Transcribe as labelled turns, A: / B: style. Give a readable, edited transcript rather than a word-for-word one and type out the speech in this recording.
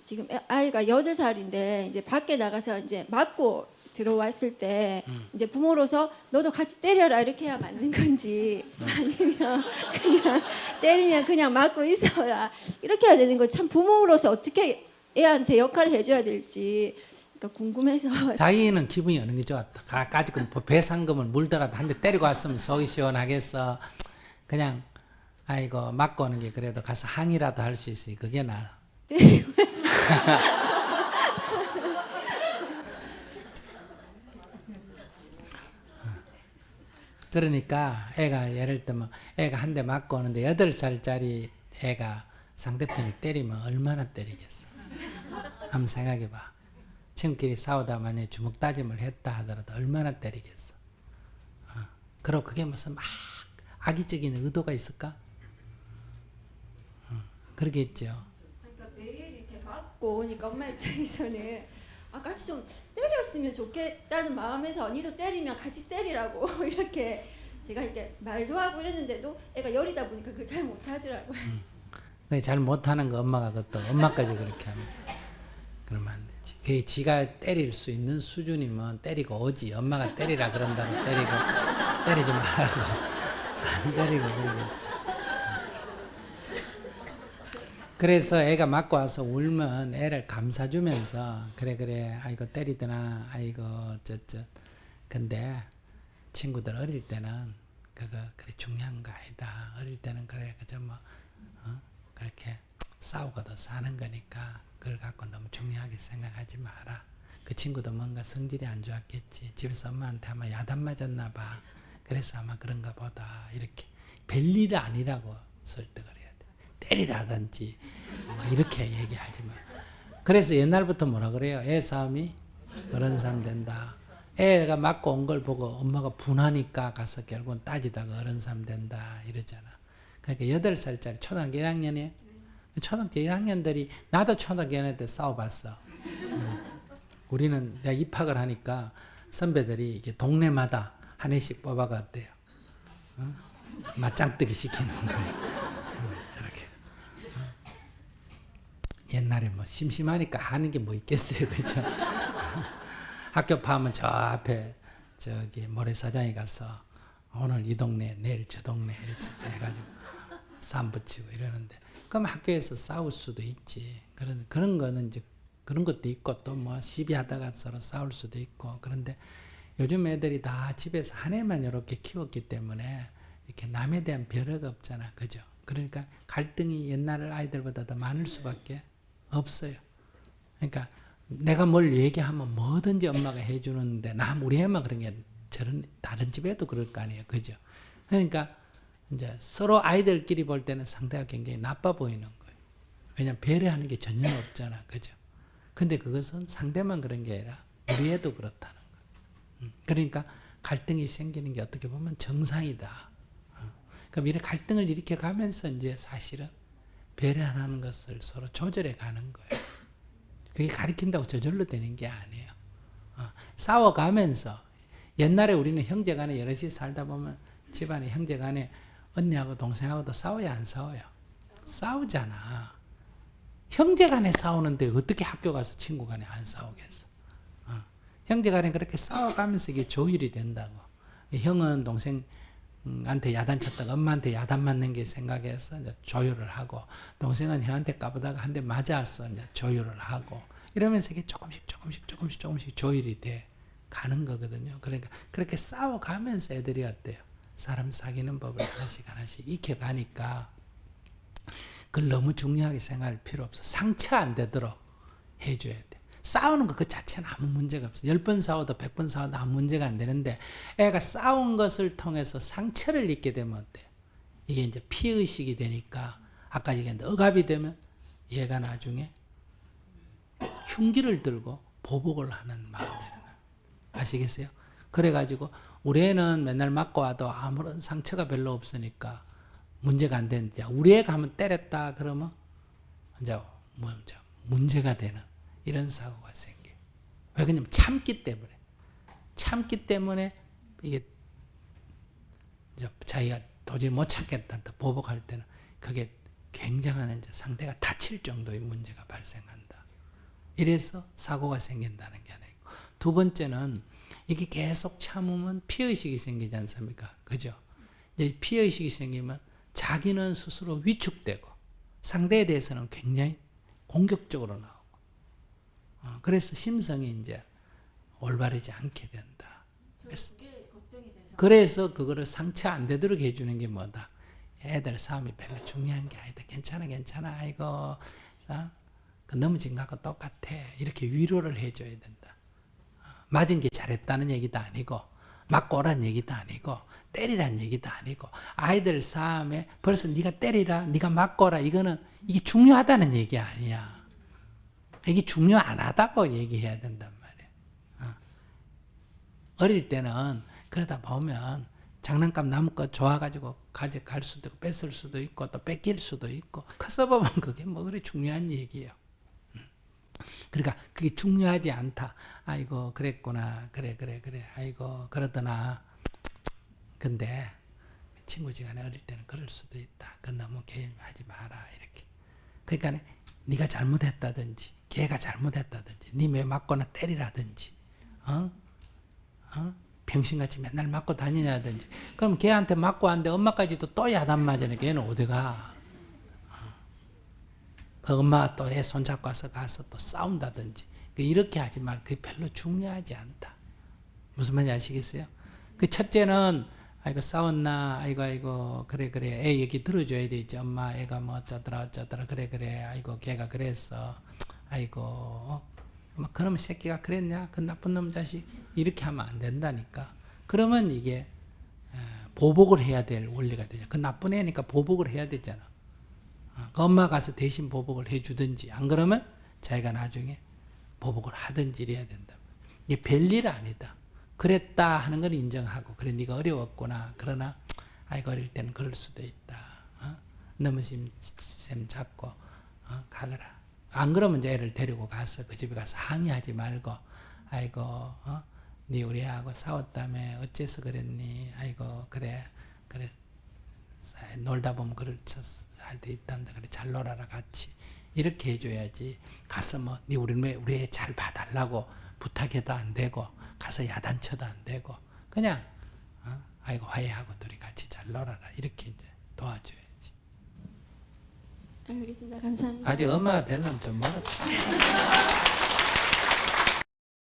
A: 지금 아이가 8살인데 이제 밖에 나가서 이제 맞고 들어왔을 때 이제 부모로서 너도 같이 때려라 이렇게 해야 맞는 건지 아니면 그냥 때리면 그냥 맞고 있어라 이렇게 해야 되는 거 참 부모로서 어떻게 애한테 역할을 해줘야 될지 그러니까 궁금해서.
B: 자기는 기분이 어느 게 좋았다. 까짓건 배상금을 물더라도 한 대 때리고 왔으면 속이 시원하겠어. 그냥 아이고 맞고 오는 게 그래도 가서 항의라도 할 수 있으니 그게 나아. 그러니까 애가 예를 들면 애가 한 대 맞고 오는데 8살짜리 애가 상대편이 때리면 얼마나 때리겠어. 한번 생각해봐. 친구끼리 싸우다 만약에 주먹 다짐을 했다 하더라도 얼마나 때리겠어. 그리고 그게 무슨 막 악의적인 의도가 있을까? 그러겠죠.
A: 그러니까 매일 이렇게 맞고 오니까 엄마 입장에서는 같이 좀 때렸으면 좋겠다는 마음에서 니도 때리면 같이 때리라고 이렇게 제가 이렇게 말도 하고 이랬는데도 애가 열이다 보니까 그걸 잘 못하더라고요.
B: 잘 못하는 거 엄마가 그것도 엄마까지 그렇게 하면 그러면 안 되지. 그게 지가 때릴 수 있는 수준이면 때리고 오지. 엄마가 때리라 그런다고 때리지 말라고 안 때리고 그러겠어. 그래서 애가 맞고 와서 울면 애를 감싸주면서 그래 아이고 때리더나 아이고 어쩌 근데 친구들 어릴 때는 그거 그래 중요한 거 아니다. 어릴 때는 그래 그저 뭐 그렇게 싸우고도 사는 거니까 그걸 갖고 너무 중요하게 생각하지 마라. 그 친구도 뭔가 성질이 안 좋았겠지. 집에서 엄마한테 아마 야단 맞았나 봐. 그래서 아마 그런가 보다. 이렇게 별일 아니라고 설득을 해야 돼. 때리라든지 뭐 이렇게 얘기하지 마. 그래서 옛날부터 뭐라 그래요? 애 싸움이 어른 싸움 된다. 애가 맞고 온 걸 보고 엄마가 분하니까 가서 결국은 따지다가 어른 싸움 된다 이러잖아. 그러니까 8살짜리 초등학교 1학년이에요. 초등학교 1학년들이 나도 초등학교 1학년 때 싸워봤어. 우리는 내가 입학을 하니까 선배들이 이게 동네마다 한 해씩 뽑아갔대요. 맞짱뜨기 시키는 거예요. 이렇게. 옛날에 뭐 심심하니까 하는 게 뭐 있겠어요, 그죠? 학교 파면 저 앞에 저기 모래사장에 가서 오늘 이 동네, 내일 저 동네 이렇게 해가지고 싸움 붙이고 이러는데 그럼 학교에서 싸울 수도 있지. 그런 거는 이제 그런 것도 있고 또 뭐 시비하다가 서로 싸울 수도 있고 그런데 요즘 애들이 다 집에서 한 애만 이렇게 키웠기 때문에 이렇게 남에 대한 배려가 없잖아. 그죠? 그러니까 갈등이 옛날 아이들보다 더 많을 수밖에 없어요. 그러니까 내가 뭘 얘기하면 뭐든지 엄마가 해주는데 우리 애만 그런 게 저런 다른 집에도 그럴 거 아니에요. 그죠? 그러니까 이제 서로 아이들끼리 볼 때는 상대가 굉장히 나빠 보이는 거예요. 왜냐하면 배려하는 게 전혀 없잖아. 그죠? 근데 그것은 상대만 그런 게 아니라 우리 애도 그렇다는 거예요. 그러니까 갈등이 생기는 게 어떻게 보면 정상이다. 그럼 이런 갈등을 일으켜 가면서 이제 사실은 배려하는 것을 서로 조절해 가는 거예요. 그게 가르친다고 저절로 되는 게 아니에요. 싸워가면서 옛날에 우리는 형제간에 여럿이 살다 보면 집안에 형제간에 언니하고 동생하고도 싸워야 안 싸워요? 싸우잖아. 형제간에 싸우는데 어떻게 학교 가서 친구간에 안 싸우겠어? 형제간에 그렇게 싸워가면서 이게 조율이 된다고. 형은 동생한테 야단 쳤다가 엄마한테 야단 맞는 게 생각해서 이제 조율을 하고 동생은 형한테 까부다가 한 대 맞아서 이제 조율을 하고 이러면서 이게 조금씩 조율이 돼 가는 거거든요. 그러니까 그렇게 싸워가면서 애들이 어때요? 사람 사귀는 법을 하나씩 익혀가니까 그걸 너무 중요하게 생각할 필요 없어. 상처 안 되도록 해줘야 돼. 싸우는 거 그 자체는 아무 문제가 없어. 10번 싸워도 100번 싸워도 아무 문제가 안 되는데 애가 싸운 것을 통해서 상처를 입게 되면 어때요? 이게 이제 피의식이 되니까 아까 얘기했는데 억압이 되면 얘가 나중에 흉기를 들고 보복을 하는 마음이 일어나요. 아시겠어요? 그래가지고 우리 애는 맨날 맞고 와도 아무런 상처가 별로 없으니까 문제가 안 되는데 우리 애가 한번 때렸다 그러면 이제 문제가 되는 이런 사고가 생겨요. 왜 그러냐면 참기 때문에 이게 자기가 도저히 못 참겠다 보복할 때는 그게 굉장한 이제 상대가 다칠 정도의 문제가 발생한다. 이래서 사고가 생긴다는 게 하나 있고, 두 번째는 이게 계속 참으면 피해의식이 생기지 않습니까? 그죠? 이제 피해의식이 생기면 자기는 스스로 위축되고 상대에 대해서는 굉장히 공격적으로 나오고, 그래서 심성이 이제 올바르지 않게 된다. 그래서 그거를 상처 안 되도록 해주는 게 뭐다? 애들 싸움이 별로 중요한 게 아니다. 괜찮아, 괜찮아. 아이고, 그 넘어진 거하고 똑같아. 이렇게 위로를 해줘야 된다. 맞은 게 잘했다는 얘기도 아니고, 맞고 오란 얘기도 아니고, 때리란 얘기도 아니고, 아이들 싸움에 벌써 네가 때리라, 네가 맞고 오라, 이게 중요하다는 얘기 아니야. 이게 중요 안 하다고 얘기해야 된단 말이야. 어릴 때는 그러다 보면 장난감 남은 거 좋아가지고 가져갈 수도 있고, 뺏을 수도 있고, 또 뺏길 수도 있고, 커서 보면 그게 뭐 그리 중요한 얘기예요. 그러니까 그게 중요하지 않다. 아이고 그랬구나. 그래. 아이고 그러더나. 근데 친구지간에 어릴 때는 그럴 수도 있다. 그건 너무 개입하지 마라. 이렇게. 그러니까 네가 잘못했다든지, 걔가 잘못했다든지, 네 왜 맞거나 때리라든지, 병신같이 맨날 맞고 다니냐든지. 그럼 걔한테 맞고 하는데 엄마까지도 또 야단 맞으니까 걔는 어디가? 그 엄마가 또 애 손잡고 가서 또 싸운다든지. 이렇게 하지 말고 그게 별로 중요하지 않다. 무슨 말인지 아시겠어요? 그 첫째는 아이고 싸웠나, 아이고 그래 애 얘기 들어줘야 되지. 엄마 애가 뭐 어쩌더라 그래 아이고 걔가 그랬어. 아이고 막 그러면 새끼가 그랬냐, 그 나쁜 놈 자식, 이렇게 하면 안 된다니까. 그러면 이게 보복을 해야 될 원리가 되죠. 그 나쁜 애니까 보복을 해야 되잖아. 그 엄마 가서 대신 보복을 해주든지, 안 그러면 자기가 나중에 보복을 하든지 이래야 된다. 이게 별일 아니다. 그랬다 하는 걸 인정하고, 그래 네가 어려웠구나. 그러나 아이고 어릴 때는 그럴 수도 있다. 넘어짐 잡고 가거라. 안 그러면 이제 애를 데리고 가서 그 집에 가서 항의하지 말고, 아이고 네 우리 애하고 싸웠다며 어째서 그랬니? 아이고 그래 놀다 보면 그럴 할 때 있단다. 그래 잘 놀아라 같이. 이렇게 해줘야지. 가서 뭐 네 우리 애 잘 봐달라고 부탁해도 안 되고, 가서 야단쳐도 안 되고, 그냥 아이고 화해하고 둘이 같이 잘 놀아라. 이렇게 이제 도와줘야지.
A: 알겠습니다. 감사합니다.
B: 아직 엄마가 되려면 좀 멀었다.